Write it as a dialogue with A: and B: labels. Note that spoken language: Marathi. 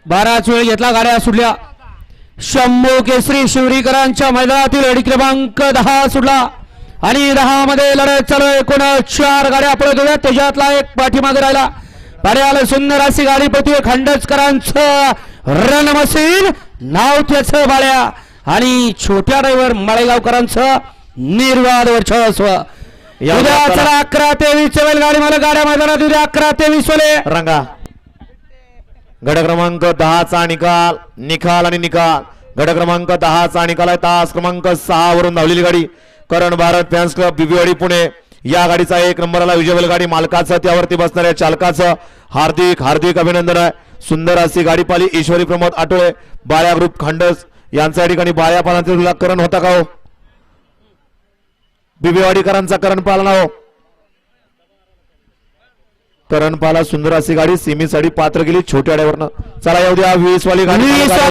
A: बराच वेळ घेतला, गाड्या सुटल्या. शंभू केसरी शिवरीकरांच्या मैदानातील गाडी क्रमांक 10 सुटला आणि 10 मध्ये लढत चालू आहे. एकूण 4 गाड्या पळत होत्या, त्याच्यातला एक पाठीमागे राहिला. पाड्याला सुंदर अशी गाडी पळतोय. खंडचकरांचं रन मशीन नाव त्याचं बाळ्या आणि छोट्या ड्रायव्हर माळेगावकरांचं निर्वाद वर्चस्व. उद्या चला 11-23 गाडी मला गाड्या मैदानात उद्या 11-23 वाले
B: रंगा. गड क्रमांक 10 चा निकाल निकाल आणि निकाल. गड क्रमांक 10 चा निकाल आहे. तास क्रमांक 6 वरून धावलेली गाडी करण भारत फॅन्स क्लब बिबीवाडी पुणे. या गाडीचा 1 नंबरला विजय गाडी मालकाचं त्यावरती बसणाऱ्या चालकाचं हार्दिक हार्दिक अभिनंदन आहे. सुंदर अशी गाडी पाली ईश्वरी प्रमोद आठवळे बाळ्या ग्रुप खंडस यांच्या ठिकाणी बाळ्या पानाचा करण होता का हो? बिबीवाडीकरांचा करण पालना हो. करण पाला सुंदर अशी गाडी सेमीसाठी पात्र गेली छोट्या ड्रायव्हरनं. चला येऊ द्या 20 वाली गाडी.